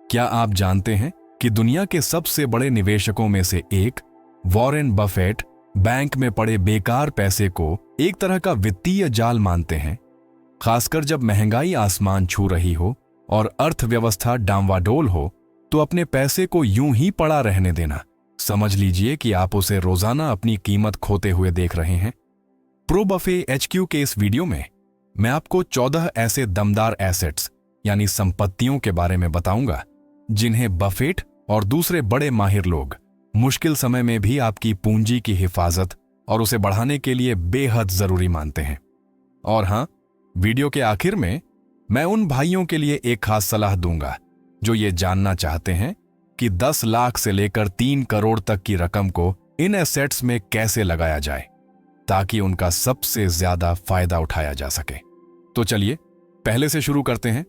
क्या आप जानते हैं कि दुनिया के सबसे बड़े निवेशकों में से एक वॉरेन बफेट बैंक में पड़े बेकार पैसे को एक तरह का वित्तीय जाल मानते हैं? खासकर जब महंगाई आसमान छू रही हो और अर्थव्यवस्था डांवाडोल हो, तो अपने पैसे को यूं ही पड़ा रहने देना, समझ लीजिए कि आप उसे रोजाना अपनी कीमत खोते हुए देख रहे हैं। प्रो बफे HQ के इस वीडियो में मैं आपको 14 ऐसे दमदार एसेट्स यानी संपत्तियों के बारे में बताऊंगा जिन्हें बफेट और दूसरे बड़े माहिर लोग मुश्किल समय में भी आपकी पूंजी की हिफाजत और उसे बढ़ाने के लिए बेहद जरूरी मानते हैं। और हां, वीडियो के आखिर में मैं उन भाइयों के लिए एक खास सलाह दूंगा जो ये जानना चाहते हैं कि 10 लाख से लेकर 3 करोड़ तक की रकम को इन एसेट्स में कैसे लगाया जाए ताकि उनका सबसे ज्यादा फायदा उठाया जा सके। तो चलिए पहले से शुरू करते हैं।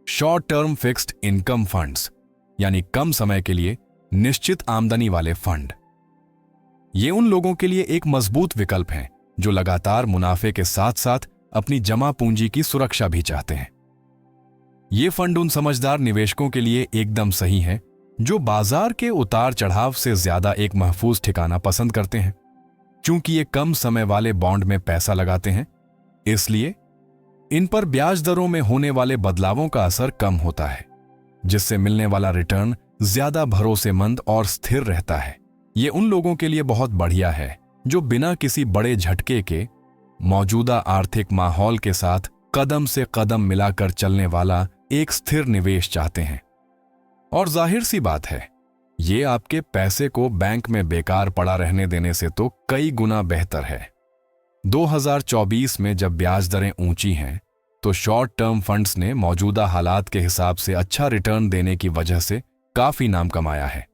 Short term fixed income funds यानी कम समय के लिए निश्चित आमदनी वाले फंड। ये उन लोगों के लिए एक मजबूत विकल्प हैं जो लगातार मुनाफे के साथ साथ अपनी जमा पूंजी की सुरक्षा भी चाहते हैं। ये फंड उन समझदार निवेशकों के लिए एकदम सही है जो बाजार के उतार चढ़ाव से ज्यादा एक महफूज ठिकाना पसंद करते हैं। चूंकि ये कम समय वाले बॉन्ड में पैसा लगाते हैं, इसलिए इन पर ब्याज दरों में होने वाले बदलावों का असर कम होता है, जिससे मिलने वाला रिटर्न ज्यादा भरोसेमंद और स्थिर रहता है। ये उन लोगों के लिए बहुत बढ़िया है जो बिना किसी बड़े झटके के मौजूदा आर्थिक माहौल के साथ कदम से कदम मिलाकर चलने वाला एक स्थिर निवेश चाहते हैं। और जाहिर सी बात है, ये आपके पैसे को बैंक में बेकार पड़ा रहने देने से तो कई गुना बेहतर है। 2024 में जब ब्याज दरें ऊंची हैं, तो शॉर्ट टर्म फंड्स ने मौजूदा हालात के हिसाब से अच्छा रिटर्न देने की वजह से काफी नाम कमाया है।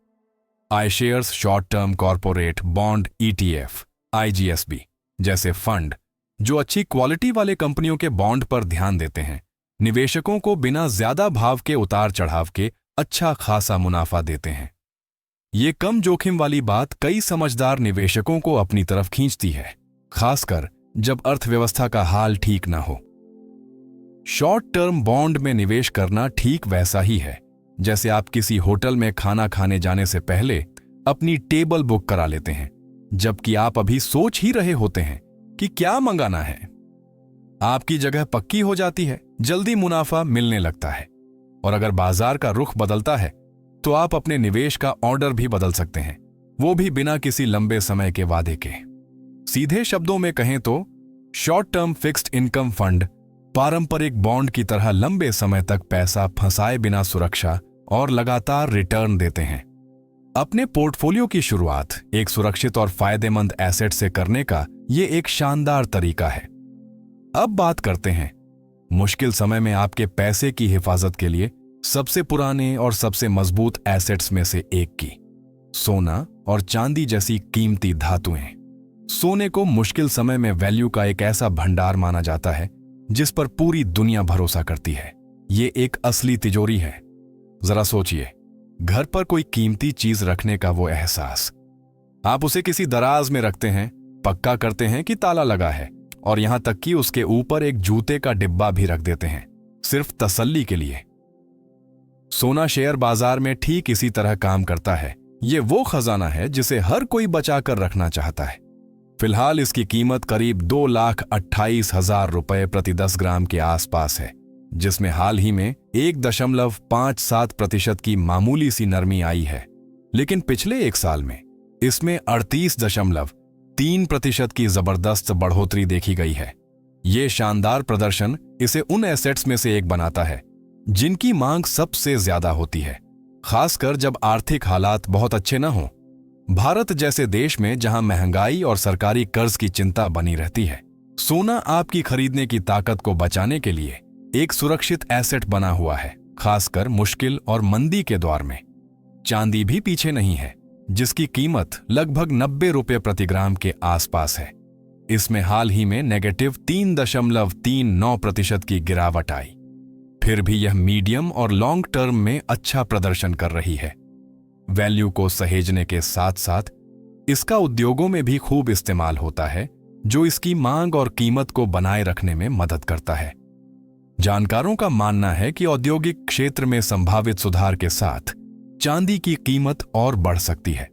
iShares short term corporate bond ETF IGSB जैसे फंड जो अच्छी क्वालिटी वाले कंपनियों के बॉन्ड पर ध्यान देते हैं, निवेशकों को बिना ज्यादा भाव के उतार चढ़ाव के अच्छा खासा मुनाफा देते हैं। ये कम जोखिम वाली बात कई समझदार निवेशकों को अपनी तरफ खींचती है, खासकर जब अर्थव्यवस्था का हाल ठीक ना हो। शॉर्ट टर्म बॉन्ड में निवेश करना ठीक वैसा ही है जैसे आप किसी होटल में खाना खाने जाने से पहले अपनी टेबल बुक करा लेते हैं, जबकि आप अभी सोच ही रहे होते हैं कि क्या मंगाना है। आपकी जगह पक्की हो जाती है, जल्दी मुनाफा मिलने लगता है, और अगर बाजार का रुख बदलता है तो आप अपने निवेश का ऑर्डर भी बदल सकते हैं, वो भी बिना किसी लंबे समय के वादे के। सीधे शब्दों में कहें तो short term fixed income fund पारंपरिक बॉन्ड की तरह लंबे समय तक पैसा फंसाए बिना सुरक्षा और लगातार रिटर्न देते हैं। अपने पोर्टफोलियो की शुरुआत एक सुरक्षित और फायदेमंद एसेट से करने का ये एक शानदार तरीका है। अब बात करते हैं मुश्किल समय में आपके पैसे की हिफाजत के लिए सबसे पुराने और सबसे मजबूत एसेट्स में से एक की, सोना और चांदी जैसी कीमती धातुएं। सोने को मुश्किल समय में वैल्यू का एक ऐसा भंडार माना जाता है जिस पर पूरी दुनिया भरोसा करती है। ये एक असली तिजोरी है। जरा सोचिए, घर पर कोई कीमती चीज रखने का वो एहसास। आप उसे किसी दराज में रखते हैं, पक्का करते हैं कि ताला लगा है, और यहां तक कि उसके ऊपर एक जूते का डिब्बा भी रख देते हैं, सिर्फ तसल्ली के लिए। सोना शेयर बाजार में ठीक इसी तरह काम करता है। ये वो खजाना है जिसे हर कोई बचा कर रखना चाहता है। फिलहाल इसकी कीमत करीब 2,28,000 रुपए प्रति 10 ग्राम के आसपास है, जिसमें हाल ही में 1.57% की मामूली सी नरमी आई है। लेकिन पिछले एक साल में इसमें 38.3% की जबरदस्त बढ़ोतरी देखी गई है। ये शानदार प्रदर्शन इसे उन एसेट्स में से एक बनाता है जिनकी मांग सबसे ज्यादा होती है, खासकर जब आर्थिक हालात बहुत अच्छे न हों। भारत जैसे देश में जहां महंगाई और सरकारी कर्ज की चिंता बनी रहती है, सोना आपकी खरीदने की ताकत को बचाने के लिए एक सुरक्षित एसेट बना हुआ है, खासकर मुश्किल और मंदी के दौर में। चांदी भी पीछे नहीं है, जिसकी कीमत लगभग 90 रुपए प्रति ग्राम के आसपास है। इसमें हाल ही में नेगेटिव 3.39% की गिरावट आई। फिर भी यह मीडियम और लॉन्ग टर्म में अच्छा प्रदर्शन कर रही है। वैल्यू को सहेजने के साथ साथ इसका उद्योगों में भी खूब इस्तेमाल होता है, जो इसकी मांग और कीमत को बनाए रखने में मदद करता है। जानकारों का मानना है कि औद्योगिक क्षेत्र में संभावित सुधार के साथ चांदी की कीमत और बढ़ सकती है।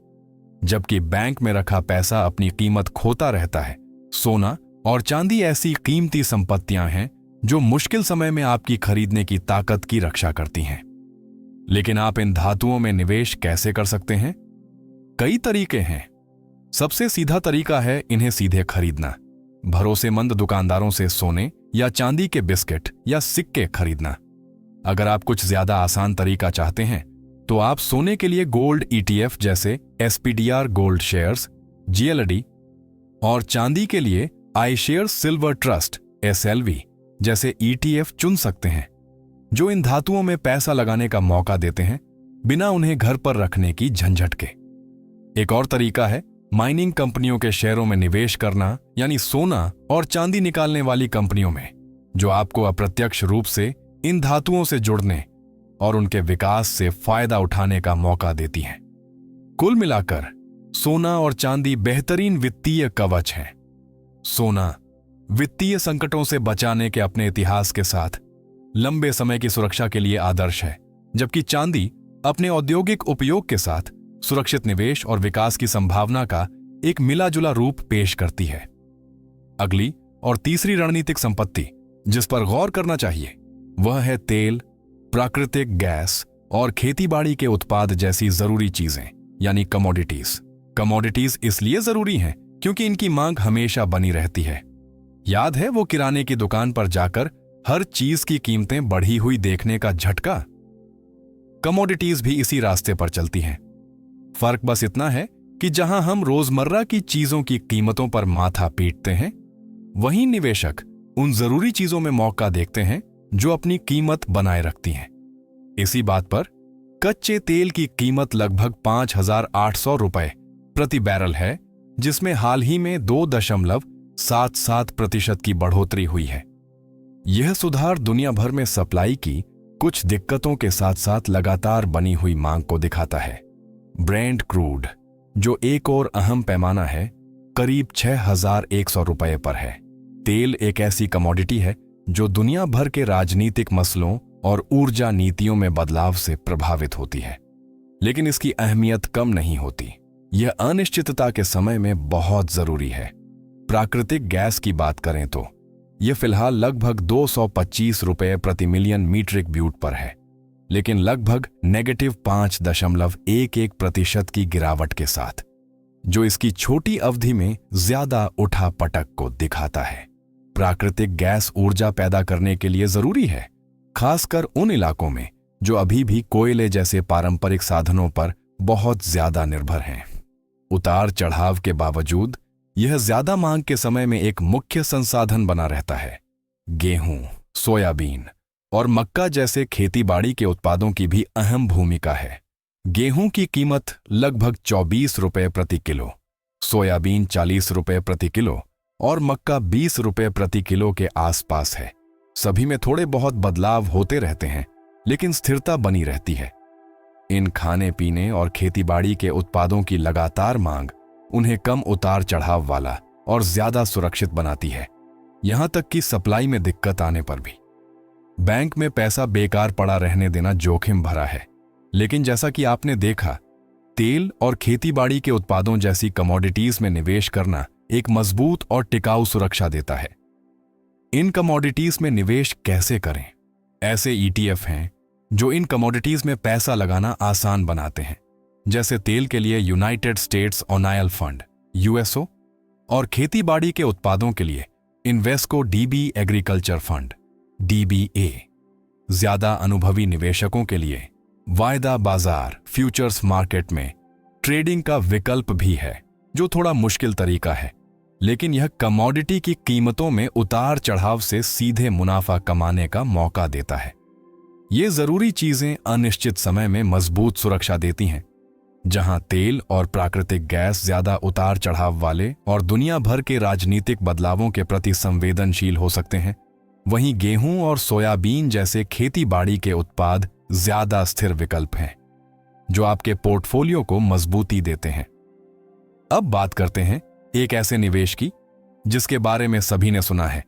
जबकि बैंक में रखा पैसा अपनी कीमत खोता रहता है, सोना और चांदी ऐसी कीमती संपत्तियां हैं जो मुश्किल समय में आपकी खरीदने की ताकत की रक्षा करती हैं। लेकिन आप इन धातुओं में निवेश कैसे कर सकते हैं? कई तरीके हैं। सबसे सीधा तरीका है इन्हें सीधे खरीदना। भरोसेमंद दुकानदारों से सोने या चांदी के बिस्किट या सिक्के खरीदना। अगर आप कुछ ज्यादा आसान तरीका चाहते हैं तो आप सोने के लिए गोल्ड ETF जैसे SPDR गोल्ड शेयर्स GLD और चांदी के लिए iShares सिल्वर ट्रस्ट SLV जैसे ETF चुन सकते हैं, जो इन धातुओं में पैसा लगाने का मौका देते हैं बिना उन्हें घर पर रखने की झंझट के। एक और तरीका है माइनिंग कंपनियों के शेयरों में निवेश करना, यानी सोना और चांदी निकालने वाली कंपनियों में, जो आपको अप्रत्यक्ष रूप से इन धातुओं से जुड़ने और उनके विकास से फायदा उठाने का मौका देती हैं। कुल मिलाकर सोना और चांदी बेहतरीन वित्तीय कवच हैं। सोना वित्तीय संकटों से बचाने के अपने इतिहास के साथ लंबे समय की सुरक्षा के लिए आदर्श है, जबकि चांदी अपने औद्योगिक उपयोग के साथ सुरक्षित निवेश और विकास की संभावना का एक मिला-जुला रूप पेश करती है। अगली और तीसरी रणनीतिक संपत्ति जिस पर गौर करना चाहिए वह है तेल, प्राकृतिक गैस और खेतीबाड़ी के उत्पाद जैसी जरूरी चीजें, यानी कमोडिटीज। कमोडिटीज इसलिए जरूरी हैं क्योंकि इनकी मांग हमेशा बनी रहती है। याद है वो किराने की दुकान पर जाकर हर चीज की कीमतें बढ़ी हुई देखने का झटका? कमोडिटीज भी इसी रास्ते पर चलती हैं। फर्क बस इतना है कि जहां हम रोजमर्रा की चीजों की कीमतों पर माथा पीटते हैं, वहीं निवेशक उन जरूरी चीजों में मौका देखते हैं जो अपनी कीमत बनाए रखती हैं। इसी बात पर कच्चे तेल की कीमत लगभग 5,800 रुपए प्रति बैरल है, जिसमें हाल ही में 2.77% की बढ़ोतरी हुई है। यह सुधार दुनिया भर में सप्लाई की कुछ दिक्कतों के साथ साथ लगातार बनी हुई मांग को दिखाता है। ब्रेंट क्रूड, जो एक और अहम पैमाना है, करीब 6,100 रुपए पर है। तेल एक ऐसी कमोडिटी है जो दुनिया भर के राजनीतिक मसलों और ऊर्जा नीतियों में बदलाव से प्रभावित होती है, लेकिन इसकी अहमियत कम नहीं होती। यह अनिश्चितता के समय में बहुत जरूरी है। प्राकृतिक गैस की बात करें तो यह फिलहाल लगभग 225 रुपए प्रति मिलियन मीट्रिक ब्यूट पर है, लेकिन लगभग -5.11% की गिरावट के साथ, जो इसकी छोटी अवधि में ज्यादा उठा-पटक को दिखाता है। प्राकृतिक गैस ऊर्जा पैदा करने के लिए जरूरी है, खासकर उन इलाकों में जो अभी भी कोयले जैसे पारंपरिक साधनों पर बहुत ज्यादा निर्भर हैं। उतार चढ़ाव के बावजूद यह ज्यादा मांग के समय में एक मुख्य संसाधन बना रहता है। गेहूं, सोयाबीन और मक्का जैसे खेतीबाड़ी के उत्पादों की भी अहम भूमिका है। गेहूं की कीमत लगभग 24 रुपए प्रति किलो, सोयाबीन 40 रुपए प्रति किलो और मक्का 20 रुपए प्रति किलो के आसपास है। सभी में थोड़े बहुत बदलाव होते रहते हैं, लेकिन स्थिरता बनी रहती है। इन खाने पीने और खेतीबाड़ी के उत्पादों की लगातार मांग उन्हें कम उतार चढ़ाव वाला और ज्यादा सुरक्षित बनाती है, यहां तक कि सप्लाई में दिक्कत आने पर भी। बैंक में पैसा बेकार पड़ा रहने देना जोखिम भरा है, लेकिन जैसा कि आपने देखा, तेल और खेतीबाड़ी के उत्पादों जैसी कमोडिटीज में निवेश करना एक मजबूत और टिकाऊ सुरक्षा देता है। इन कमोडिटीज में निवेश कैसे करें? ऐसे ETF हैं जो इन कमोडिटीज में पैसा लगाना आसान बनाते हैं, जैसे तेल के लिए United states oil fund USO और खेतीबाड़ी के उत्पादों के लिए Invesco DB agriculture fund DBA। ज्यादा अनुभवी निवेशकों के लिए वायदा बाजार फ्यूचर्स मार्केट में ट्रेडिंग का विकल्प भी है, जो थोड़ा मुश्किल तरीका है, लेकिन यह कमोडिटी की कीमतों में उतार चढ़ाव से सीधे मुनाफा कमाने का मौका देता है। ये जरूरी चीजें अनिश्चित समय में मजबूत सुरक्षा देती हैं। जहां तेल और प्राकृतिक गैस ज्यादा उतार चढ़ाव वाले और दुनिया भर के राजनीतिक बदलावों के प्रति संवेदनशील हो सकते हैं, वहीं गेहूं और सोयाबीन जैसे खेतीबाड़ी के उत्पाद ज्यादा स्थिर विकल्प हैं, जो आपके पोर्टफोलियो को मजबूती देते हैं। अब बात करते हैं एक ऐसे निवेश की जिसके बारे में सभी ने सुना है,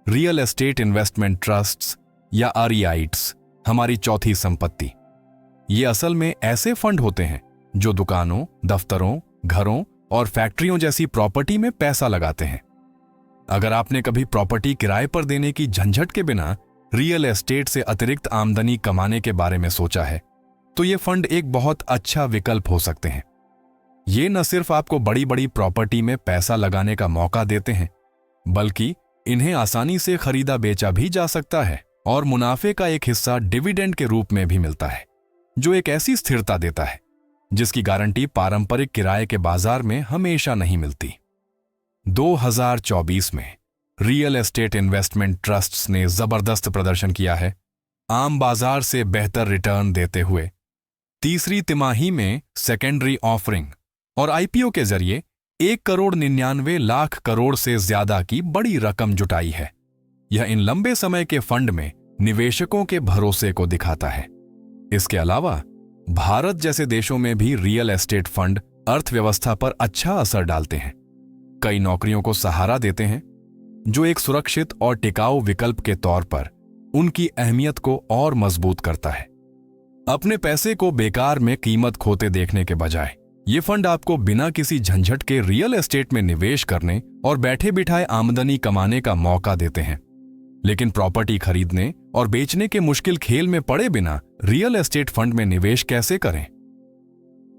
रियल एस्टेट इन्वेस्टमेंट ट्रस्ट्स या आरईआईट्स, हमारी चौथी संपत्ति। ये असल में ऐसे फंड होते हैं जो दुकानों, दफ्तरों, घरों और फैक्ट्रियों जैसी प्रॉपर्टी में पैसा लगाते हैं। अगर आपने कभी प्रॉपर्टी किराए पर देने की झंझट के बिना रियल एस्टेट से अतिरिक्त आमदनी कमाने के बारे में सोचा है, तो ये फंड एक बहुत अच्छा विकल्प हो सकते हैं। ये न सिर्फ आपको बड़ी बड़ी प्रॉपर्टी में पैसा लगाने का मौका देते हैं, बल्कि इन्हें आसानी से खरीदा बेचा भी जा सकता है और मुनाफे का एक हिस्सा डिविडेंड के रूप में भी मिलता है, जो एक ऐसी स्थिरता देता है जिसकी गारंटी पारंपरिक किराए के बाजार में हमेशा नहीं मिलती। 2024 में रियल एस्टेट इन्वेस्टमेंट ट्रस्ट्स ने जबरदस्त प्रदर्शन किया है, आम बाजार से बेहतर रिटर्न देते हुए। तीसरी तिमाही में सेकेंडरी ऑफरिंग और आईपीओ के जरिए 1,99,00,000 करोड़ से ज्यादा की बड़ी रकम जुटाई है। यह इन लंबे समय के फंड में निवेशकों के भरोसे को दिखाता है। इसके अलावा भारत जैसे देशों में भी रियल एस्टेट फंड अर्थव्यवस्था पर अच्छा असर डालते हैं, कई नौकरियों को सहारा देते हैं, जो एक सुरक्षित और टिकाऊ विकल्प के तौर पर उनकी अहमियत को और मजबूत करता है। अपने पैसे को बेकार में कीमत खोते देखने के बजाय ये फंड आपको बिना किसी झंझट के रियल एस्टेट में निवेश करने और बैठे बिठाए आमदनी कमाने का मौका देते हैं। लेकिन प्रॉपर्टी खरीदने और बेचने के मुश्किल खेल में पड़े बिना रियल एस्टेट फंड में निवेश कैसे करें?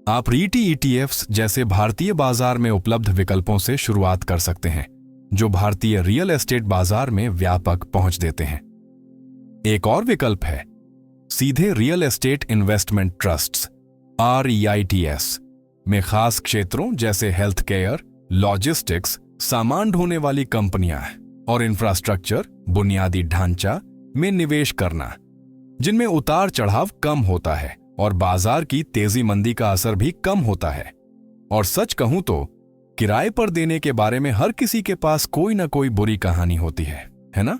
आप रीटी ईटीएफ्स जैसे भारतीय बाजार में उपलब्ध विकल्पों से शुरुआत कर सकते हैं, जो भारतीय रियल एस्टेट बाजार में व्यापक पहुंच देते हैं। एक और विकल्प है सीधे real estate investment trusts REITs में खास क्षेत्रों जैसे हेल्थ केयर, लॉजिस्टिक्स, सामान ढोने वाली कंपनियां और इंफ्रास्ट्रक्चर, बुनियादी ढांचा में निवेश करना, जिनमें उतार चढ़ाव कम होता है और बाजार की तेजी मंदी का असर भी कम होता है। और सच कहूं तो किराए पर देने के बारे में हर किसी के पास कोई ना कोई बुरी कहानी होती है ना?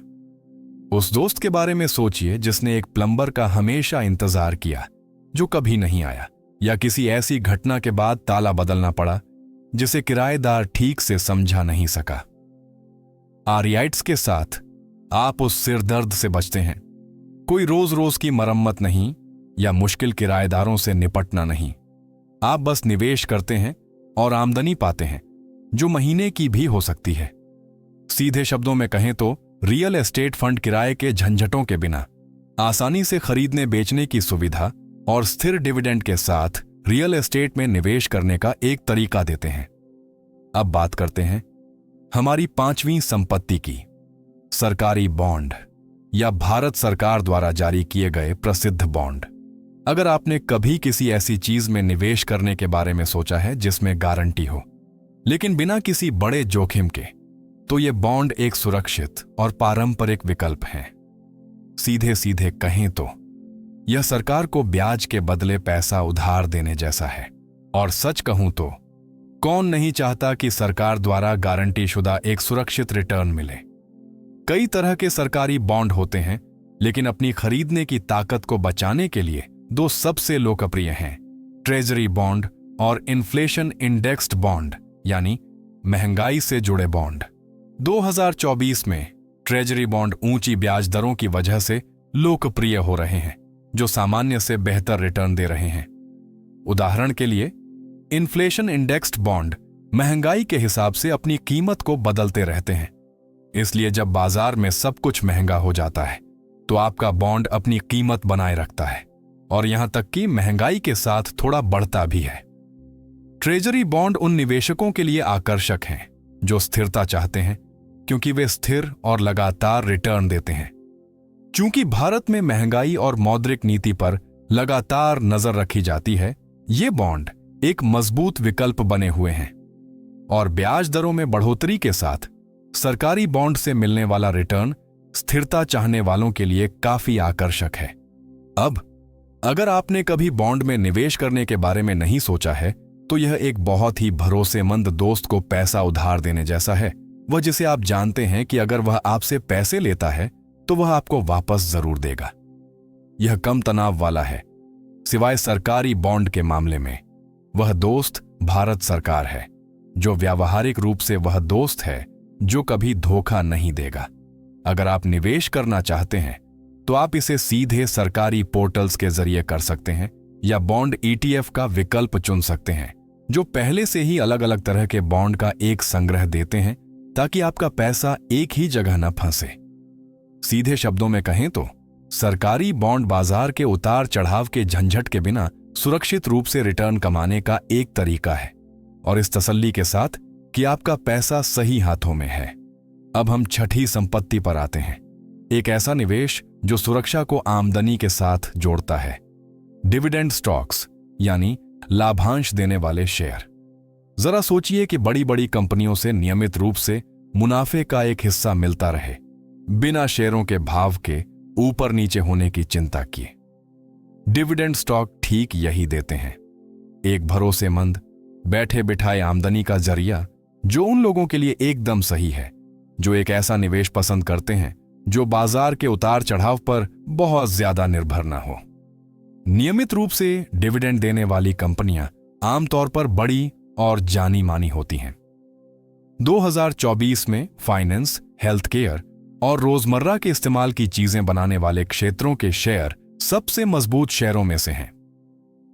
उस दोस्त के बारे में सोचिए जिसने एक प्लम्बर का हमेशा इंतजार किया जो कभी नहीं आया, या किसी ऐसी घटना के बाद ताला बदलना पड़ा जिसे किराएदार ठीक से समझा नहीं सका। REITs के साथ आप उस सिरदर्द से बचते हैं। कोई रोज रोज की मरम्मत नहीं या मुश्किल किराएदारों से निपटना नहीं। आप बस निवेश करते हैं और आमदनी पाते हैं, जो महीने की भी हो सकती है। सीधे शब्दों में कहें तो रियल एस्टेट फंड किराए के झंझटों के बिना आसानी से खरीदने बेचने की सुविधा और स्थिर डिविडेंड के साथ रियल एस्टेट में निवेश करने का एक तरीका देते हैं। अब बात करते हैं हमारी पांचवीं संपत्ति की, सरकारी बॉन्ड या भारत सरकार द्वारा जारी किए गए प्रसिद्ध बॉन्ड। अगर आपने कभी किसी ऐसी चीज में निवेश करने के बारे में सोचा है जिसमें गारंटी हो लेकिन बिना किसी बड़े जोखिम के, तो ये बॉन्ड एक सुरक्षित और पारंपरिक विकल्प है। सीधे सीधे कहें तो यह सरकार को ब्याज के बदले पैसा उधार देने जैसा है। और सच कहूं तो कौन नहीं चाहता कि सरकार द्वारा गारंटी शुदा एक सुरक्षित रिटर्न मिले। कई तरह के सरकारी बॉन्ड होते हैं, लेकिन अपनी खरीदने की ताकत को बचाने के लिए दो सबसे लोकप्रिय हैं, ट्रेजरी बॉन्ड और इन्फ्लेशन इंडेक्स्ड बॉन्ड, यानी महंगाई से जुड़े बॉन्ड। 2024 में ट्रेजरी बॉन्ड ऊंची ब्याज दरों की वजह से लोकप्रिय हो रहे हैं, जो सामान्य से बेहतर रिटर्न दे रहे हैं। उदाहरण के लिए इन्फ्लेशन इंडेक्स्ड बॉन्ड महंगाई के हिसाब से अपनी कीमत को बदलते रहते हैं, इसलिए जब बाजार में सब कुछ महंगा हो जाता है तो आपका बॉन्ड अपनी कीमत बनाए रखता है और यहां तक कि महंगाई के साथ थोड़ा बढ़ता भी है। ट्रेजरी बॉन्ड उन निवेशकों के लिए आकर्षक हैं जो स्थिरता चाहते हैं, क्योंकि वे स्थिर और लगातार रिटर्न देते हैं। चूंकि भारत में महंगाई और मौद्रिक नीति पर लगातार नजर रखी जाती है, ये बॉन्ड एक मजबूत विकल्प बने हुए हैं और ब्याज दरों में बढ़ोतरी के साथ सरकारी बॉन्ड से मिलने वाला रिटर्न स्थिरता चाहने वालों के लिए काफी आकर्षक है। अब अगर आपने कभी बॉन्ड में निवेश करने के बारे में नहीं सोचा है, तो यह एक बहुत ही भरोसेमंद दोस्त को पैसा उधार देने जैसा है, वह जिसे आप जानते हैं कि अगर वह आपसे पैसे लेता है तो वह आपको वापस जरूर देगा। यह कम तनाव वाला है, सिवाय सरकारी बॉन्ड के मामले में। वह दोस्त भारत सरकार है, जो व्यावहारिक रूप से वह दोस्त है जो कभी धोखा नहीं देगा। अगर आप निवेश करना चाहते हैं तो आप इसे सीधे सरकारी पोर्टल्स के जरिए कर सकते हैं या बॉन्ड ETF का विकल्प चुन सकते हैं, जो पहले से ही अलग अलग तरह के बॉन्ड का एक संग्रह देते हैं ताकि आपका पैसा एक ही जगह न फंसे। सीधे शब्दों में कहें तो सरकारी बॉन्ड बाजार के उतार चढ़ाव के झंझट के बिना सुरक्षित रूप से रिटर्न कमाने का एक तरीका है, और इस तसल्ली के साथ कि आपका पैसा सही हाथों में है। अब हम छठी संपत्ति पर आते हैं, एक ऐसा निवेश जो सुरक्षा को आमदनी के साथ जोड़ता है। डिविडेंड स्टॉक्स यानी लाभांश देने वाले शेयर। जरा सोचिए कि बड़ी बड़ी कंपनियों से नियमित रूप से मुनाफे का एक हिस्सा मिलता रहे, बिना शेयरों के भाव के ऊपर नीचे होने की चिंता किए। डिविडेंड स्टॉक ठीक यही देते हैं, एक भरोसेमंद बैठे बिठाए आमदनी का जरिया जो उन लोगों के लिए एकदम सही है जो एक ऐसा निवेश पसंद करते हैं जो बाजार के उतार चढ़ाव पर बहुत ज्यादा निर्भर ना हो। नियमित रूप से डिविडेंड देने वाली कंपनियां आमतौर पर बड़ी और जानी मानी होती हैं। 2024 में फाइनेंस, हेल्थ केयर और रोजमर्रा के इस्तेमाल की चीजें बनाने वाले क्षेत्रों के शेयर सबसे मजबूत शेयरों में से हैं।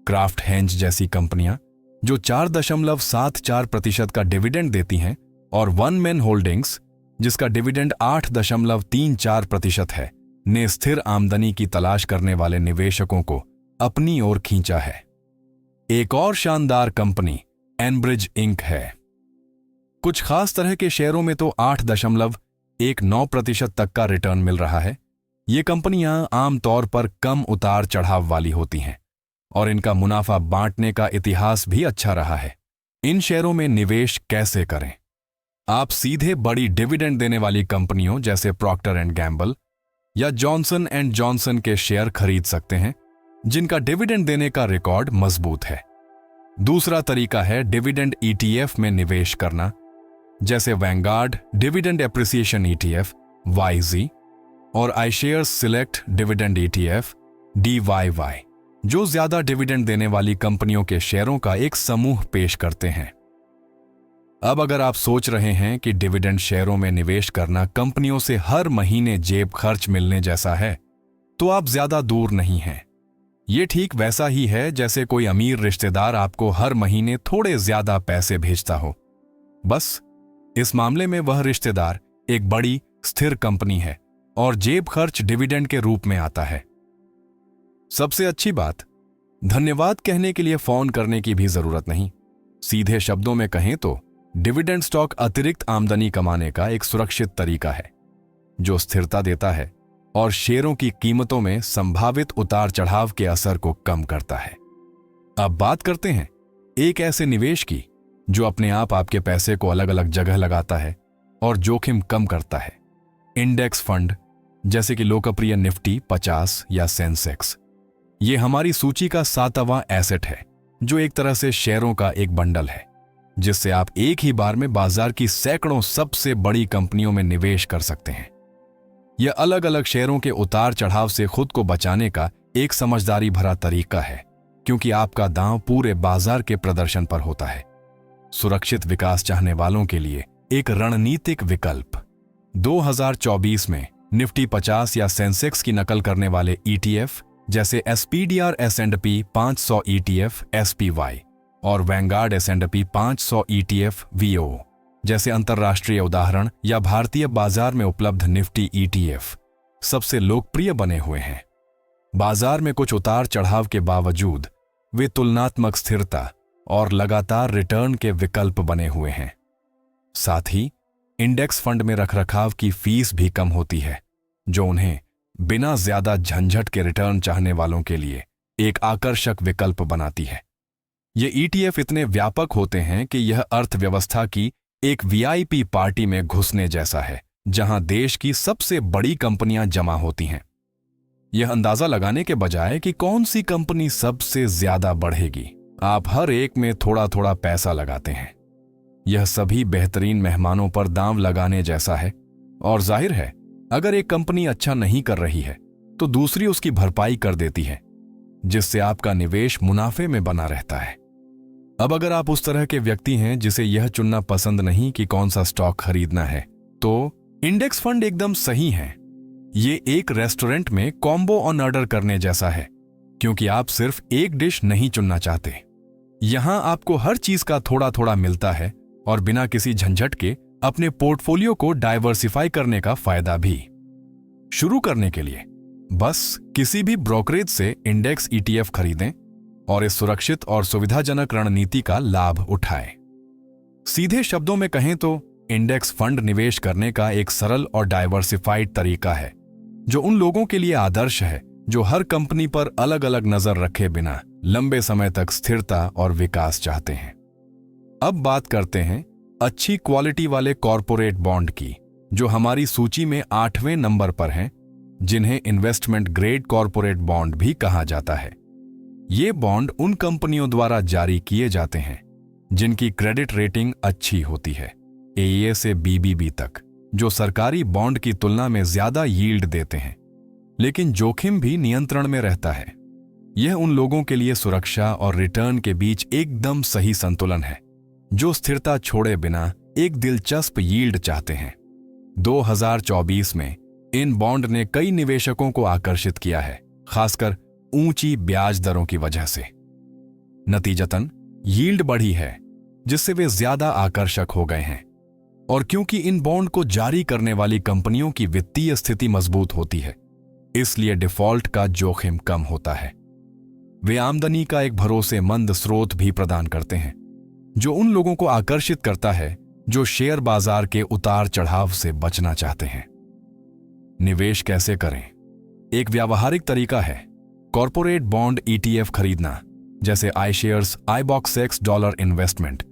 क्राफ्ट हैंज जैसी कंपनियां जो 4.74% का डिविडेंड देती हैं और वन मैन होल्डिंग्स जिसका डिविडेंड 8.34% है, ने स्थिर आमदनी की तलाश करने वाले निवेशकों को अपनी ओर खींचा है। एक और शानदार कंपनी एनब्रिज इंक है। कुछ खास तरह के शेयरों में तो 8.19% तक का रिटर्न मिल रहा है। ये कंपनियां आमतौर पर कम उतार चढ़ाव वाली होती हैं और इनका मुनाफा बांटने का इतिहास भी अच्छा रहा है। इन शेयरों में निवेश कैसे करें? आप सीधे बड़ी डिविडेंड देने वाली कंपनियों जैसे प्रॉक्टर एंड गैम्बल या जॉनसन एंड जॉनसन के शेयर खरीद सकते हैं, जिनका डिविडेंड देने का रिकॉर्ड मजबूत है। दूसरा तरीका है डिविडेंड ETF में निवेश करना, जैसे vanguard dividend appreciation ETF YZ और iShares select dividend ETF DYY, जो ज्यादा डिविडेंड देने वाली कंपनियों के शेयरों का एक समूह पेश करते हैं। अब अगर आप सोच रहे हैं कि डिविडेंड शेयरों में निवेश करना कंपनियों से हर महीने जेब खर्च मिलने जैसा है, तो आप ज्यादा दूर नहीं हैं। ये ठीक वैसा ही है जैसे कोई अमीर रिश्तेदार आपको हर महीने थोड़े ज्यादा पैसे भेजता हो। बस इस मामले में वह रिश्तेदार एक बड़ी स्थिर कंपनी है और जेब खर्च डिविडेंड के रूप में आता है। सबसे अच्छी बात, धन्यवाद कहने के लिए फोन करने की भी जरूरत नहीं। सीधे शब्दों में कहें तो डिविडेंड स्टॉक अतिरिक्त आमदनी कमाने का एक सुरक्षित तरीका है जो स्थिरता देता है और शेयरों की कीमतों में संभावित उतार चढ़ाव के असर को कम करता है। अब बात करते हैं एक ऐसे निवेश की जो अपने आप आपके पैसे को अलग अलग जगह लगाता है और जोखिम कम करता है। इंडेक्स फंड जैसे कि लोकप्रिय निफ्टी 50 या सेंसेक्स, ये हमारी सूची का 7वां एसेट है जो एक तरह से शेयरों का एक बंडल है जिससे आप एक ही बार में बाजार की सैकड़ों सबसे बड़ी कंपनियों में निवेश कर सकते हैं। यह अलग अलग शेयरों के उतार चढ़ाव से खुद को बचाने का एक समझदारी भरा तरीका है, क्योंकि आपका दांव पूरे बाजार के प्रदर्शन पर होता है। सुरक्षित विकास चाहने वालों के लिए एक रणनीतिक विकल्प। 2024 में निफ्टी 50 या सेंसेक्स की नकल करने वाले ETF जैसे SPDR S&P 500 ETF SPY और वैंगार्ड S&P 500 ETF VO जैसे अंतर्राष्ट्रीय उदाहरण या भारतीय बाजार में उपलब्ध निफ्टी ETF सबसे लोकप्रिय बने हुए हैं। बाजार में कुछ उतार चढ़ाव के बावजूद वे तुलनात्मक स्थिरता और लगातार रिटर्न के विकल्प बने हुए हैं। साथ ही इंडेक्स फंड में रखरखाव की फीस भी कम होती है, जो उन्हें बिना ज्यादा झंझट के रिटर्न चाहने वालों के लिए एक आकर्षक विकल्प बनाती है। ये ETF इतने व्यापक होते हैं कि यह अर्थव्यवस्था की एक VIP पार्टी में घुसने जैसा है, जहां देश की सबसे बड़ी कंपनियां जमा होती हैं। यह अंदाजा लगाने के बजाय कि कौन सी कंपनी सबसे ज्यादा बढ़ेगी, आप हर एक में थोड़ा थोड़ा पैसा लगाते हैं। यह सभी बेहतरीन मेहमानों पर दांव लगाने जैसा है, और जाहिर है अगर एक कंपनी अच्छा नहीं कर रही है तो दूसरी उसकी भरपाई कर देती है, जिससे आपका निवेश मुनाफे में बना रहता है। अब अगर आप उस तरह के व्यक्ति हैं जिसे यह चुनना पसंद नहीं कि कौन सा स्टॉक खरीदना है, तो इंडेक्स फंड एकदम सही है। ये एक रेस्टोरेंट में कॉम्बो ऑन ऑर्डर करने जैसा है, क्योंकि आप सिर्फ एक डिश नहीं चुनना चाहते। यहां आपको हर चीज का थोड़ा थोड़ा मिलता है और बिना किसी झंझट के अपने पोर्टफोलियो को डाइवर्सिफाई करने का फायदा भी। शुरू करने के लिए बस किसी भी ब्रोकरेज से इंडेक्स ETF खरीदें और इस सुरक्षित और सुविधाजनक रणनीति का लाभ उठाएं। सीधे शब्दों में कहें तो इंडेक्स फंड निवेश करने का एक सरल और डाइवर्सिफाइड तरीका है, जो उन लोगों के लिए आदर्श है जो हर कंपनी पर अलग अलग नजर रखे बिना लंबे समय तक स्थिरता और विकास चाहते हैं। अब बात करते हैं अच्छी क्वालिटी वाले कॉरपोरेट बॉन्ड की, जो हमारी सूची में 8वें नंबर पर हैं, जिन्हें इन्वेस्टमेंट ग्रेड कॉरपोरेट बॉन्ड भी कहा जाता है। ये बॉन्ड उन कंपनियों द्वारा जारी किए जाते हैं जिनकी क्रेडिट रेटिंग अच्छी होती है, AAA से BBB तक, जो सरकारी बॉन्ड की तुलना में ज्यादा यील्ड देते हैं, लेकिन जोखिम भी नियंत्रण में रहता है। यह उन लोगों के लिए सुरक्षा और रिटर्न के बीच एकदम सही संतुलन है, जो स्थिरता छोड़े बिना एक दिलचस्प यील्ड चाहते हैं। 2024 में इन बॉन्ड ने कई निवेशकों को आकर्षित किया है, खासकर ऊंची ब्याज दरों की वजह से। नतीजतन यील्ड बढ़ी है, जिससे वे ज्यादा आकर्षक हो गए हैं। और क्योंकि इन बॉन्ड को जारी करने वाली कंपनियों की वित्तीय स्थिति मजबूत होती है, इसलिए डिफॉल्ट का जोखिम कम होता है। वे आमदनी का एक भरोसेमंद स्रोत भी प्रदान करते हैं, जो उन लोगों को आकर्षित करता है जो शेयर बाजार के उतार चढ़ाव से बचना चाहते हैं। निवेश कैसे करें? एक व्यावहारिक तरीका है कॉरपोरेट बॉन्ड ETF खरीदना, जैसे iShares iBoxx dollar investment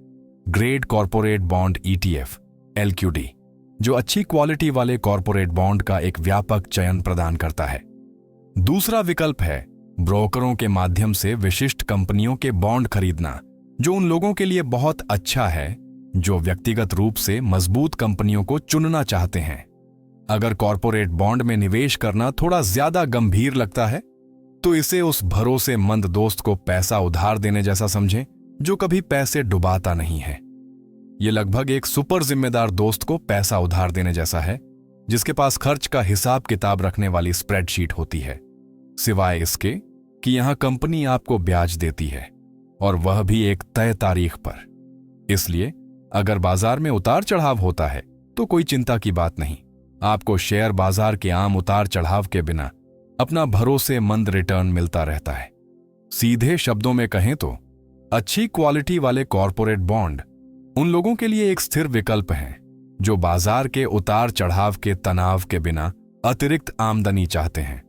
grade corporate bond ETF LQD, जो अच्छी क्वालिटी वाले कॉरपोरेट बॉन्ड का एक व्यापक चयन प्रदान करता है। दूसरा विकल्प है ब्रोकरों के माध्यम से विशिष्ट कंपनियों के बॉन्ड खरीदना, जो उन लोगों के लिए बहुत अच्छा है जो व्यक्तिगत रूप से मजबूत कंपनियों को चुनना चाहते हैं। अगर कॉरपोरेट बॉन्ड में निवेश करना थोड़ा ज्यादा गंभीर लगता है, तो इसे उस भरोसेमंद दोस्त को पैसा उधार देने जैसा समझें जो कभी पैसे डुबाता नहीं है। यह लगभग एक सुपर जिम्मेदार दोस्त को पैसा उधार देने जैसा है, जिसके पास खर्च का हिसाब किताब रखने वाली स्प्रेडशीट होती है, सिवाय इसके कि यहां कंपनी आपको ब्याज देती है, और वह भी एक तय तारीख पर। इसलिए अगर बाजार में उतार चढ़ाव होता है तो कोई चिंता की बात नहीं, आपको शेयर बाजार के आम उतार चढ़ाव के बिना अपना भरोसेमंद रिटर्न मिलता रहता है। सीधे शब्दों में कहें तो अच्छी क्वालिटी वाले कॉरपोरेट बॉन्ड उन लोगों के लिए एक स्थिर विकल्प हैं जो बाजार के उतार चढ़ाव के तनाव के बिना अतिरिक्त आमदनी चाहते हैं,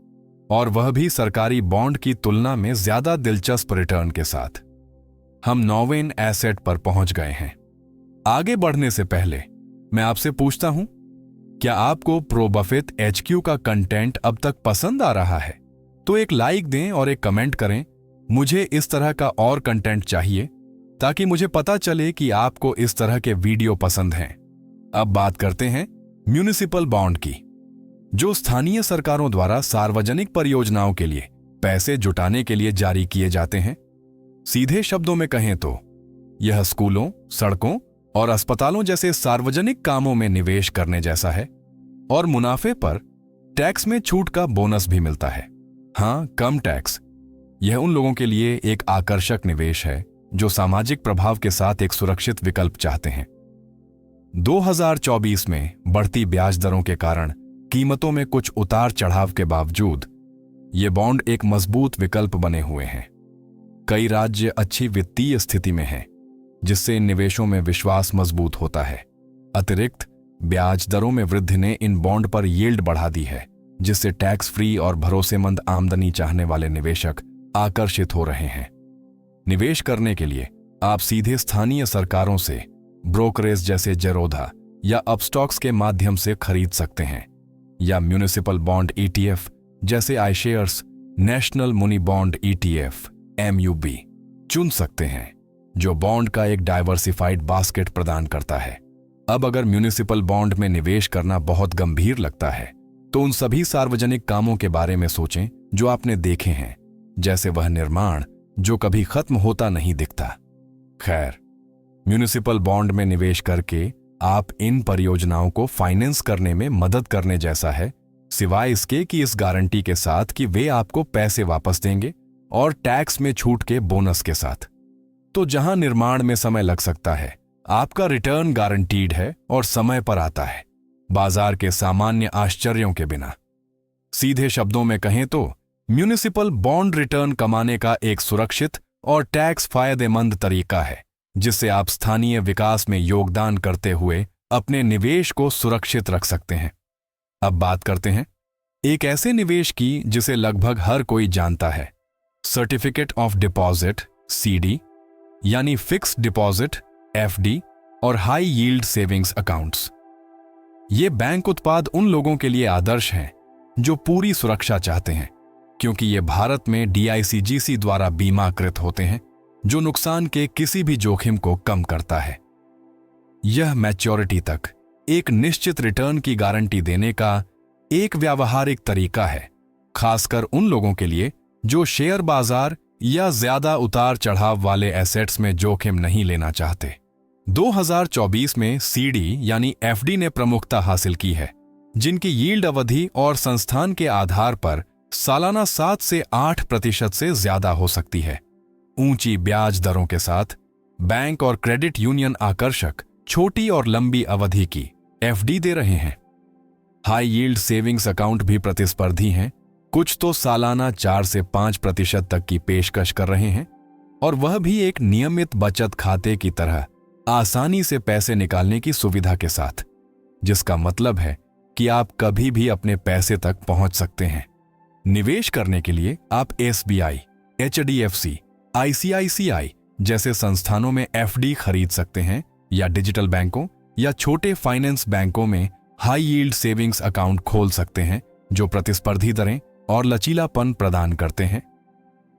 और वह भी सरकारी बॉन्ड की तुलना में ज्यादा दिलचस्प रिटर्न के साथ। हम 9वें एसेट पर पहुंच गए हैं। आगे बढ़ने से पहले मैं आपसे पूछता हूं, क्या आपको प्रो बफेट HQ का कंटेंट अब तक पसंद आ रहा है? तो एक लाइक दें और एक कमेंट करें, मुझे इस तरह का और कंटेंट चाहिए, ताकि मुझे पता चले कि आपको इस तरह के वीडियो पसंद हैं। अब बात करते हैं म्युनिसिपल बॉन्ड की, जो स्थानीय सरकारों द्वारा सार्वजनिक परियोजनाओं के लिए पैसे जुटाने के लिए जारी किए जाते हैं। सीधे शब्दों में कहें तो यह स्कूलों, सड़कों और अस्पतालों जैसे सार्वजनिक कामों में निवेश करने जैसा है, और मुनाफे पर टैक्स में छूट का बोनस भी मिलता है। हां, कम टैक्स। यह उन लोगों के लिए एक आकर्षक निवेश है जो सामाजिक प्रभाव के साथ एक सुरक्षित विकल्प चाहते हैं। 2024 में बढ़ती ब्याज दरों के कारण कीमतों में कुछ उतार चढ़ाव के बावजूद ये बॉन्ड एक मजबूत विकल्प बने हुए हैं। कई राज्य अच्छी वित्तीय स्थिति में हैं, जिससे इन निवेशों में विश्वास मजबूत होता है। अतिरिक्त ब्याज दरों में वृद्धि ने इन बॉन्ड पर यील्ड बढ़ा दी है, जिससे टैक्स फ्री और भरोसेमंद आमदनी चाहने वाले निवेशक आकर्षित हो रहे हैं। निवेश करने के लिए आप सीधे स्थानीय सरकारों से ब्रोकरेज जैसे जेरोधा या अपस्टॉक्स के माध्यम से खरीद सकते हैं, या म्युनिसिपल बॉन्ड ETF जैसे iShares नेशनल मुनी बॉन्ड ETF MUB चुन सकते हैं, जो बॉन्ड का एक डाइवर्सिफाइड बास्केट प्रदान करता है। अब अगर म्युनिसिपल बॉन्ड में निवेश करना बहुत गंभीर लगता है, तो उन सभी सार्वजनिक कामों के बारे में सोचें जो आपने देखे हैं, जैसे वह निर्माण जो कभी खत्म होता नहीं दिखता। खैर, म्युनिसिपल बॉन्ड में निवेश करके आप इन परियोजनाओं को फाइनेंस करने में मदद करने जैसा है, सिवाय इसके कि इस गारंटी के साथ कि वे आपको पैसे वापस देंगे और टैक्स में छूट के बोनस के साथ। तो जहां निर्माण में समय लग सकता है, आपका रिटर्न गारंटीड है और समय पर आता है, बाजार के सामान्य आश्चर्यों के बिना। सीधे शब्दों में कहें तो म्युनिसिपल बॉन्ड रिटर्न कमाने का एक सुरक्षित और टैक्स फायदेमंद तरीका है, जिससे आप स्थानीय विकास में योगदान करते हुए अपने निवेश को सुरक्षित रख सकते हैं। अब बात करते हैं एक ऐसे निवेश की जिसे लगभग हर कोई जानता है, सर्टिफिकेट ऑफ डिपॉजिट सीडी, यानी फिक्स्ड डिपॉजिट एफडी और हाई यील्ड सेविंग्स अकाउंट्स। ये बैंक उत्पाद उन लोगों के लिए आदर्श हैं जो पूरी सुरक्षा चाहते हैं, क्योंकि ये भारत में डीआईसीजीसी द्वारा बीमाकृत होते हैं, जो नुकसान के किसी भी जोखिम को कम करता है। यह मैच्योरिटी तक एक निश्चित रिटर्न की गारंटी देने का एक व्यावहारिक तरीका है, खासकर उन लोगों के लिए जो शेयर बाजार या ज्यादा उतार चढ़ाव वाले एसेट्स में जोखिम नहीं लेना चाहते। 2024 में सीडी यानी एफडी ने प्रमुखता हासिल की है, जिनकी यील्ड अवधि और संस्थान के आधार पर सालाना 7 से 8% से ज्यादा हो सकती है। ऊंची ब्याज दरों के साथ बैंक और क्रेडिट यूनियन आकर्षक छोटी और लंबी अवधि की एफडी दे रहे हैं। हाई यील्ड सेविंग्स अकाउंट भी प्रतिस्पर्धी हैं, कुछ तो सालाना 4 से 5% तक की पेशकश कर रहे हैं, और वह भी एक नियमित बचत खाते की तरह आसानी से पैसे निकालने की सुविधा के साथ, जिसका मतलब है कि आप कभी भी अपने पैसे तक पहुंच सकते हैं। निवेश करने के लिए आप एसबीआई, एचडीएफसी, आईसीआईसीआई जैसे संस्थानों में एफडी खरीद सकते हैं, या डिजिटल बैंकों या छोटे फाइनेंस बैंकों में हाई यील्ड सेविंग्स अकाउंट खोल सकते हैं, जो प्रतिस्पर्धी दरें और लचीलापन प्रदान करते हैं।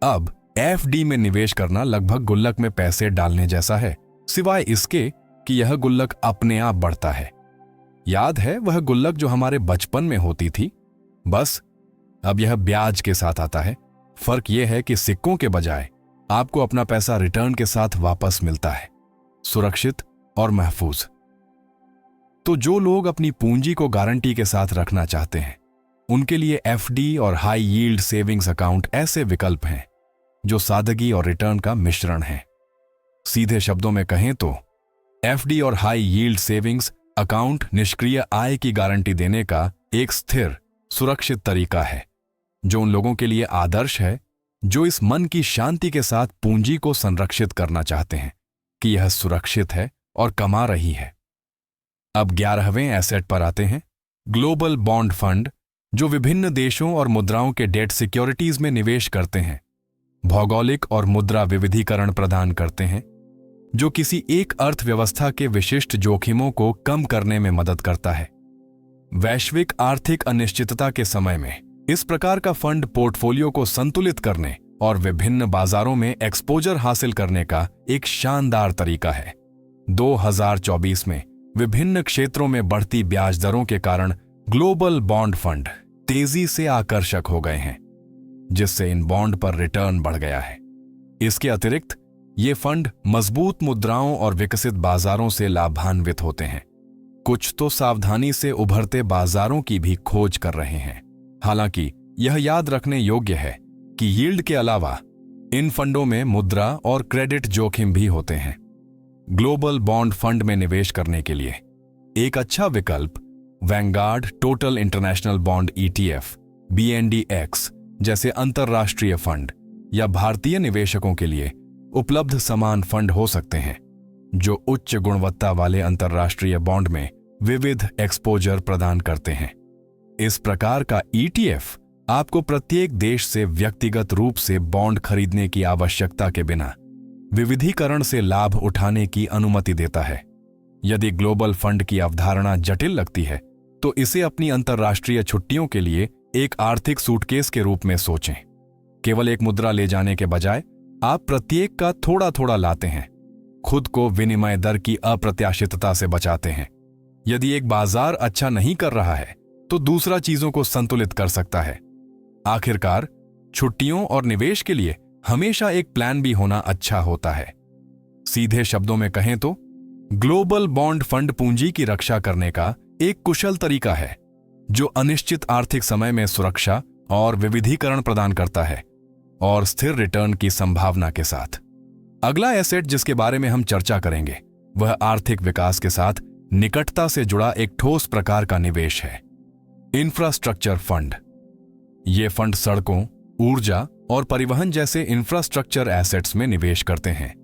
अब एफडी में निवेश करना लगभग गुल्लक में पैसे डालने जैसा है, सिवाय इसके कि यह गुल्लक अपने आप बढ़ता है। याद है वह गुल्लक जो हमारे बचपन में होती थी? बस अब यह ब्याज के साथ आता है। फर्क यह है कि सिक्कों के बजाय आपको अपना पैसा रिटर्न के साथ वापस मिलता है, सुरक्षित और महफूज। तो जो लोग अपनी पूंजी को गारंटी के साथ रखना चाहते हैं, उनके लिए एफडी और हाई यील्ड सेविंग्स अकाउंट ऐसे विकल्प हैं जो सादगी और रिटर्न का मिश्रण है। सीधे शब्दों में कहें तो एफडी और हाई यील्ड सेविंग्स अकाउंट निष्क्रिय आय की गारंटी देने का एक स्थिर, सुरक्षित तरीका है, जो उन लोगों के लिए आदर्श है जो इस मन की शांति के साथ पूंजी को संरक्षित करना चाहते हैं कि यह सुरक्षित है और कमा रही है। अब 11वें एसेट पर आते हैं, ग्लोबल बॉन्ड फंड, जो विभिन्न देशों और मुद्राओं के डेट सिक्योरिटीज में निवेश करते हैं, भौगोलिक और मुद्रा विविधीकरण प्रदान करते हैं, जो किसी एक अर्थव्यवस्था के विशिष्ट जोखिमों को कम करने में मदद करता है। वैश्विक आर्थिक अनिश्चितता के समय में इस प्रकार का फंड पोर्टफोलियो को संतुलित करने और विभिन्न बाजारों में एक्सपोजर हासिल करने का एक शानदार तरीका है। 2024 में विभिन्न क्षेत्रों में बढ़ती ब्याज दरों के कारण ग्लोबल बॉन्ड फंड तेजी से आकर्षक हो गए हैं, जिससे इन बॉन्ड पर रिटर्न बढ़ गया है। इसके अतिरिक्त ये फंड मजबूत मुद्राओं और विकसित बाजारों से लाभान्वित होते हैं। कुछ तो सावधानी से उभरते बाजारों की भी खोज कर रहे हैं। हालांकि यह याद रखने योग्य है कि यील्ड के अलावा इन फंडों में मुद्रा और क्रेडिट जोखिम भी होते हैं। ग्लोबल बॉन्ड फंड में निवेश करने के लिए एक अच्छा विकल्प vanguard total international bond ETF, बीएनडीएक्स जैसे अंतर्राष्ट्रीय फंड या भारतीय निवेशकों के लिए उपलब्ध समान फंड हो सकते हैं, जो उच्च गुणवत्ता वाले अंतर्राष्ट्रीय बॉन्ड में विविध एक्सपोजर प्रदान करते हैं। इस प्रकार का ईटीएफ आपको प्रत्येक देश से व्यक्तिगत रूप से बॉन्ड खरीदने की आवश्यकता के बिना विविधीकरण से लाभ उठाने की अनुमति देता है। यदि ग्लोबल फंड की अवधारणा जटिल लगती है, तो इसे अपनी अंतर्राष्ट्रीय छुट्टियों के लिए एक आर्थिक सूटकेस के रूप में सोचें। केवल एक मुद्रा ले जाने के बजाय आप प्रत्येक का थोड़ा थोड़ा लाते हैं, खुद को विनिमय दर की अप्रत्याशितता से बचाते हैं। यदि एक बाजार अच्छा नहीं कर रहा है, तो दूसरा चीजों को संतुलित कर सकता है। आखिरकार छुट्टियों और निवेश के लिए हमेशा एक प्लान भी होना अच्छा होता है। सीधे शब्दों में कहें तो ग्लोबल बॉन्ड फंड पूंजी की रक्षा करने का एक कुशल तरीका है, जो अनिश्चित आर्थिक समय में सुरक्षा और विविधीकरण प्रदान करता है और स्थिर रिटर्न की संभावना के साथ। अगला एसेट जिसके बारे में हम चर्चा करेंगे वह आर्थिक विकास के साथ निकटता से जुड़ा एक ठोस प्रकार का निवेश है, इंफ्रास्ट्रक्चर फंड। ये फंड सड़कों, ऊर्जा और परिवहन जैसे इंफ्रास्ट्रक्चर एसेट्स में निवेश करते हैं,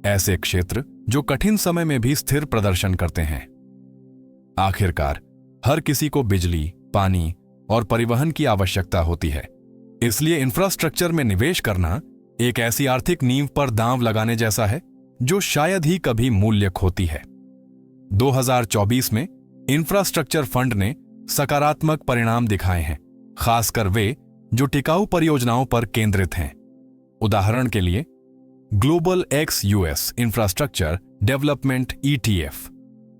ऐसे क्षेत्र जो कठिन समय में भी स्थिर प्रदर्शन करते हैं। आखिरकार हर किसी को बिजली, पानी और परिवहन की आवश्यकता होती है, इसलिए इंफ्रास्ट्रक्चर में निवेश करना एक ऐसी आर्थिक नींव पर दांव लगाने जैसा है जो शायद ही कभी मूल्य खोती है। 2024 में इंफ्रास्ट्रक्चर फंड ने सकारात्मक परिणाम दिखाए हैं, खासकर वे जो टिकाऊ परियोजनाओं पर केंद्रित हैं। उदाहरण के लिए global x US infrastructure development ETF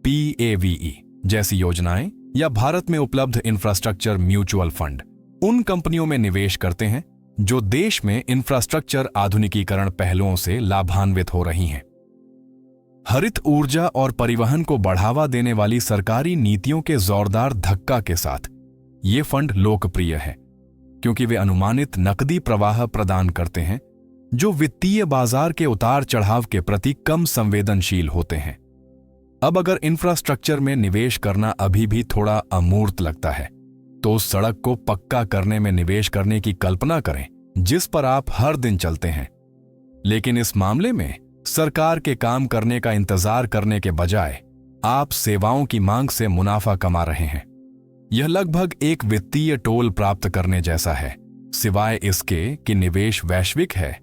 PAVE जैसी योजनाएं या भारत में उपलब्ध इंफ्रास्ट्रक्चर म्यूचुअल फंड उन कंपनियों में निवेश करते हैं जो देश में इंफ्रास्ट्रक्चर आधुनिकीकरण पहलुओं से लाभान्वित हो रही हैं। हरित ऊर्जा और परिवहन को बढ़ावा देने वाली सरकारी नीतियों के जोरदार धक्का के साथ ये फंड लोकप्रिय है, क्योंकि वे अनुमानित नकदी प्रवाह प्रदान करते हैं जो वित्तीय बाजार के उतार चढ़ाव के प्रति कम संवेदनशील होते हैं। अब अगर इंफ्रास्ट्रक्चर में निवेश करना अभी भी थोड़ा अमूर्त लगता है, तो उस सड़क को पक्का करने में निवेश करने की कल्पना करें जिस पर आप हर दिन चलते हैं। लेकिन इस मामले में सरकार के काम करने का इंतजार करने के बजाय आप सेवाओं की मांग से मुनाफा कमा रहे हैं। यह लगभग एक वित्तीय टोल प्राप्त करने जैसा है, सिवाय इसके कि निवेश वैश्विक है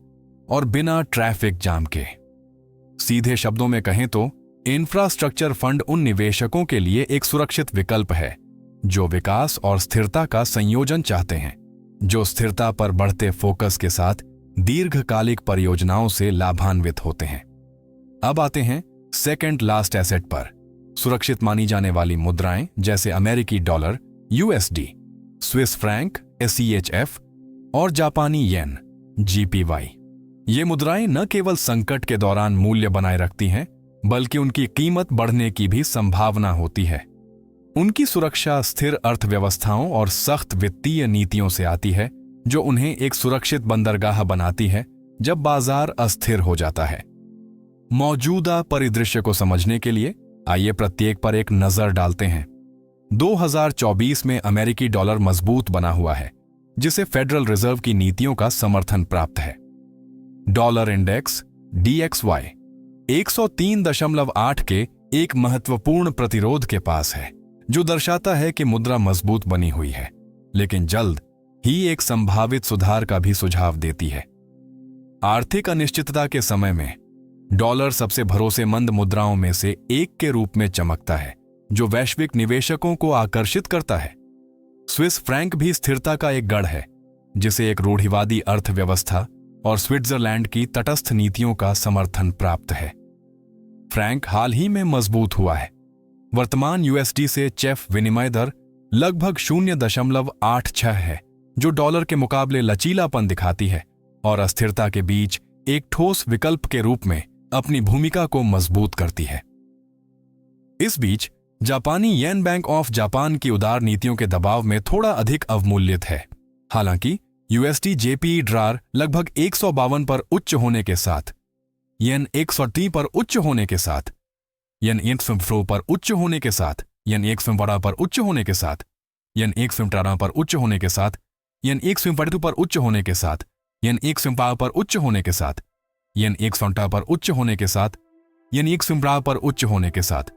और बिना ट्रैफिक जाम के। सीधे शब्दों में कहें तो इंफ्रास्ट्रक्चर फंड उन निवेशकों के लिए एक सुरक्षित विकल्प है जो विकास और स्थिरता का संयोजन चाहते हैं, जो स्थिरता पर बढ़ते फोकस के साथ दीर्घकालिक परियोजनाओं से लाभान्वित होते हैं। अब आते हैं सेकंड लास्ट एसेट पर, सुरक्षित मानी जाने वाली मुद्राएं जैसे अमेरिकी dollar USD, Swiss franc SEHF और जापानी येन JPY। ये मुद्राएं न केवल संकट के दौरान मूल्य बनाए रखती हैं, बल्कि उनकी कीमत बढ़ने की भी संभावना होती है। उनकी सुरक्षा स्थिर अर्थव्यवस्थाओं और सख्त वित्तीय नीतियों से आती है, जो उन्हें एक सुरक्षित बंदरगाह बनाती है जब बाजार अस्थिर हो जाता है। मौजूदा परिदृश्य को समझने के लिए आइए प्रत्येक पर एक नजर डालते हैं। 2024 में अमेरिकी डॉलर मजबूत बना हुआ है, जिसे फेडरल रिजर्व की नीतियों का समर्थन प्राप्त है। डॉलर इंडेक्स DXY 103.8 के एक महत्वपूर्ण प्रतिरोध के पास है, जो दर्शाता है कि मुद्रा मजबूत बनी हुई है, लेकिन जल्द ही एक संभावित सुधार का भी सुझाव देती है। आर्थिक अनिश्चितता के समय में डॉलर सबसे भरोसेमंद मुद्राओं में से एक के रूप में चमकता है, जो वैश्विक निवेशकों को आकर्षित करता है। स्विस फ्रैंक भी स्थिरता का एक गढ़ है, जिसे एक रूढ़िवादी अर्थव्यवस्था और स्विट्जरलैंड की तटस्थ नीतियों का समर्थन प्राप्त है। फ्रैंक हाल ही में मजबूत हुआ है। वर्तमान USD से चेफ विनिमय दर लगभग 0.86 है, जो डॉलर के मुकाबले लचीलापन दिखाती है और अस्थिरता के बीच एक ठोस विकल्प के रूप में अपनी भूमिका को मजबूत करती है। इस बीच जापानी येन बैंक ऑफ जापान की उदार नीतियों के दबाव में थोड़ा अधिक अवमूल्यित है। हालांकि USD JPY ड्रार लगभग 152 पर उच्च होने के साथ, येन 130 पर उच्च होने के साथ, येन 150 पर उच्च होने के साथ, येन 112 पर उच्च होने के साथ, येन 118 पर उच्च होने के साथ, येन 142 पर उच्च होने के साथ, येन 150 पर उच्च होने के साथ, येन 160 पर उच्च होने के साथ,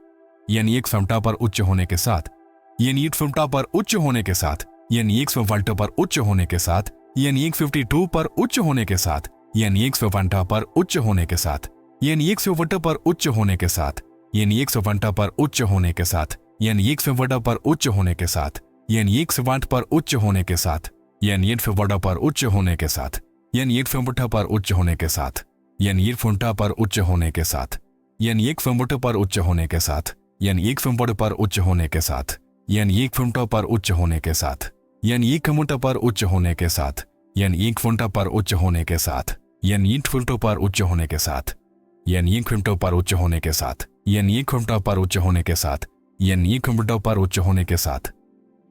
येन 150 पर उच्च होने के साथ, येन 150 पर उच्च होने के साथ, येन 150 पर उच्च होने के साथ, येन 150 पर उच्च होने के साथ, येन 152 पर उच्च होने के साथ, येन 150 पर उच्च होने के साथ, येन 150 पर उच्च होने के साथ, येन 150 पर उच्च होने के साथ, येन 150 पर उच्च होने के साथ, येन 150 पर उच्च होने के साथ, येन 150 पर उच्च होने के साथ, येन 150 पर उच्च होने के साथ, येन 150 पर उच्च होने के साथ, येन 150 पर उच्च होने के साथ, येन 150 पर उच्च होने के साथ, येन 150 पर उच्च होने के साथ, येन 150 पर उच्च होने के साथ, येन 150 पर उच्च होने के साथ, येन 150 पर उच्च होने के साथ, येन 150 पर उच्च होने के साथ, येन 150 पर उच्च होने के साथ, येन 150 पर उच्च होने के साथ,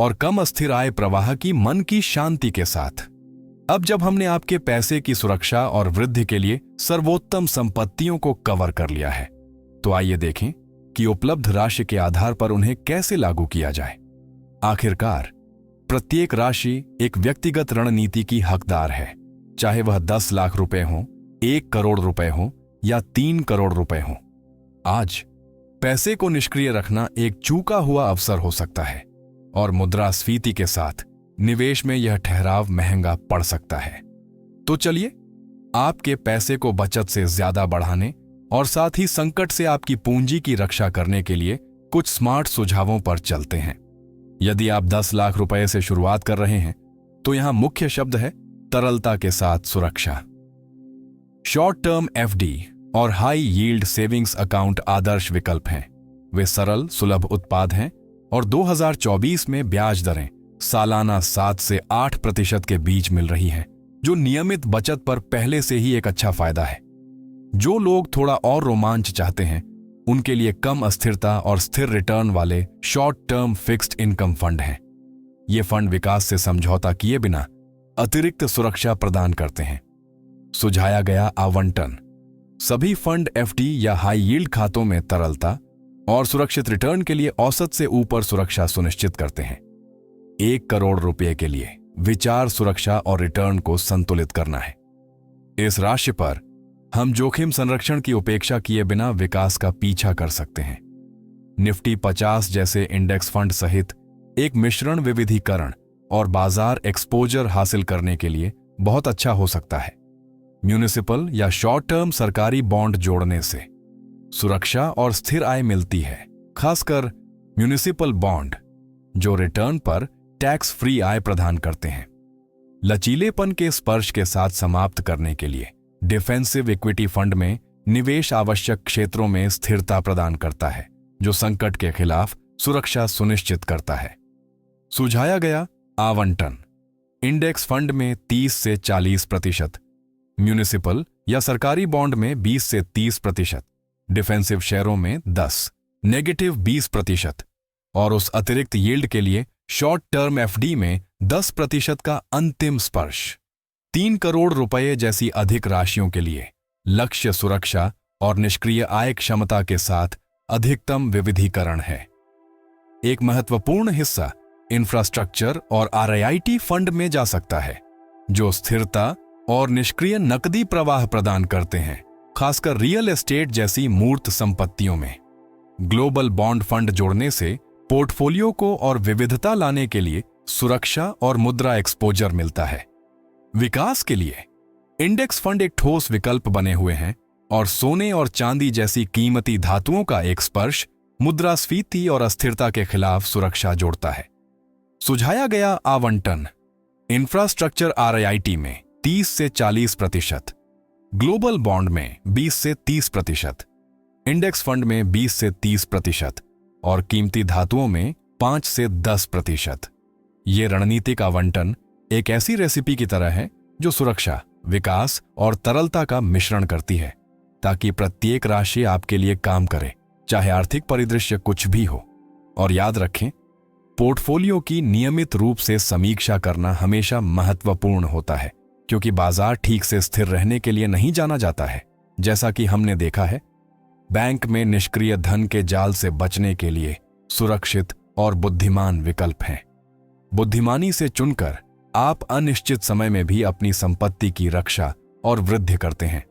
और कम अस्थिर आय प्रवाह की मन की शांति के साथ। अब जब हमने आपके पैसे की सुरक्षा और वृद्धि के लिए सर्वोत्तम संपत्तियों को कवर कर लिया है, तो आइए देखें कि उपलब्ध राशि के आधार पर उन्हें कैसे लागू किया जाए। आखिरकार प्रत्येक राशि एक व्यक्तिगत रणनीति की हकदार है, चाहे वह 10 लाख रुपए हो, 1 करोड़ रुपए हो या 3 करोड़ रुपए हो। आज पैसे को निष्क्रिय रखना एक चूका हुआ अवसर हो सकता है और मुद्रास्फीति के साथ निवेश में यह ठहराव महंगा पड़ सकता है। तो चलिए आपके पैसे को बचत से ज्यादा बढ़ाने और साथ ही संकट से आपकी पूंजी की रक्षा करने के लिए कुछ स्मार्ट सुझावों पर चलते हैं। यदि आप 10 लाख रुपए से शुरुआत कर रहे हैं तो यहां मुख्य शब्द है तरलता के साथ सुरक्षा। शॉर्ट टर्म एफडी और हाई यील्ड सेविंग्स अकाउंट आदर्श विकल्प हैं। वे सरल, सुलभ उत्पाद हैं और 2024 में ब्याज दरें सालाना 7 से 8% के बीच मिल रही हैं, जो नियमित बचत पर पहले से ही एक अच्छा फायदा है। जो लोग थोड़ा और रोमांच चाहते हैं, उनके लिए कम अस्थिरता और स्थिर रिटर्न वाले short term fixed income fund हैं। ये फंड विकास से समझौता किए बिना अतिरिक्त सुरक्षा प्रदान करते हैं। सुझाया गया आवंटन: सभी फंड एफडी या हाई यील्ड खातों में तरलता और सुरक्षित रिटर्न के लिए औसत से ऊपर सुरक्षा सुनिश्चित करते हैं। 1 करोड़ रुपए के लिए विचार सुरक्षा और रिटर्न को संतुलित करना है। इस राशि पर हम जोखिम संरक्षण की उपेक्षा किए बिना विकास का पीछा कर सकते हैं। निफ्टी 50 जैसे इंडेक्स फंड सहित एक मिश्रण विविधीकरण और बाजार एक्सपोजर हासिल करने के लिए बहुत अच्छा हो सकता है। म्यूनिसिपल या शॉर्ट टर्म सरकारी बॉन्ड जोड़ने से सुरक्षा और स्थिर आय मिलती है, खासकर म्यूनिसिपल बॉन्ड जो रिटर्न पर टैक्स फ्री आय प्रदान करते हैं। लचीलेपन के स्पर्श के साथ समाप्त करने के लिए डिफेंसिव इक्विटी फंड में निवेश आवश्यक क्षेत्रों में स्थिरता प्रदान करता है, जो संकट के खिलाफ सुरक्षा सुनिश्चित करता है। सुझाया गया आवंटन: इंडेक्स फंड में 30 से 40%, म्यूनिसिपल या सरकारी बॉन्ड में 20 से 30%, डिफेंसिव शेयरों में 10, नेगेटिव 20% और उस अतिरिक्त यील्ड के लिए शॉर्ट टर्म एफडी में 10% का अंतिम स्पर्श। 3 करोड़ रुपए जैसी अधिक राशियों के लिए लक्ष्य सुरक्षा और निष्क्रिय आय क्षमता के साथ अधिकतम विविधीकरण है। एक महत्वपूर्ण हिस्सा इंफ्रास्ट्रक्चर और आरआईटी फंड में जा सकता है, जो स्थिरता और निष्क्रिय नकदी प्रवाह प्रदान करते हैं, खासकर रियल एस्टेट जैसी मूर्त संपत्तियों में। ग्लोबल बॉन्ड फंड जोड़ने से पोर्टफोलियो को और विविधता लाने के लिए सुरक्षा और मुद्रा एक्सपोजर मिलता है। विकास के लिए इंडेक्स फंड एक ठोस विकल्प बने हुए हैं और सोने और चांदी जैसी कीमती धातुओं का एक स्पर्श मुद्रास्फीति और अस्थिरता के खिलाफ सुरक्षा जोड़ता है। सुझाया गया आवंटन: इंफ्रास्ट्रक्चर आरआईटी में 30 से 40%, ग्लोबल बॉन्ड में 20 से 30%, इंडेक्स फंड में 20 से 30% और कीमती धातुओं में 5 से 10%। ये रणनीतिक आवंटन एक ऐसी रेसिपी की तरह है जो सुरक्षा, विकास और तरलता का मिश्रण करती है, ताकि प्रत्येक राशि आपके लिए काम करे, चाहे आर्थिक परिदृश्य कुछ भी हो। और याद रखें, पोर्टफोलियो की नियमित रूप से समीक्षा करना हमेशा महत्वपूर्ण होता है, क्योंकि बाजार ठीक से स्थिर रहने के लिए नहीं जाना जाता है। जैसा कि हमने देखा है, बैंक में निष्क्रिय धन के जाल से बचने के लिए सुरक्षित और बुद्धिमान विकल्प हैं। बुद्धिमानी से चुनकर आप अनिश्चित समय में भी अपनी संपत्ति की रक्षा और वृद्धि करते हैं।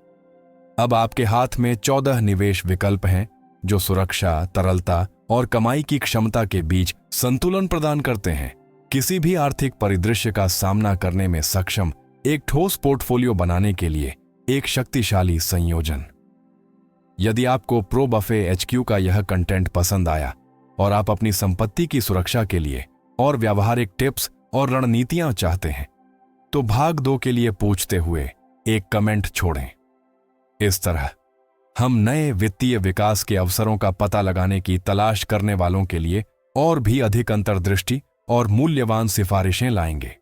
अब आपके हाथ में 14 निवेश विकल्प हैं जो सुरक्षा, तरलता और कमाई की क्षमता के बीच संतुलन प्रदान करते हैं। किसी भी आर्थिक परिदृश्य का सामना करने में सक्षम एक ठोस पोर्टफोलियो बनाने के लिए एक शक्तिशाली संयोजन। यदि आपको प्रो बफे HQ का यह कंटेंट पसंद आया और आप अपनी संपत्ति की सुरक्षा के लिए और व्यावहारिक टिप्स और रणनीतियां चाहते हैं, तो भाग 2 के लिए पूछते हुए एक कमेंट छोड़ें। इस तरह हम नए वित्तीय विकास के अवसरों का पता लगाने की तलाश करने वालों के लिए और भी अधिक अंतर्दृष्टि और मूल्यवान सिफारिशें लाएंगे।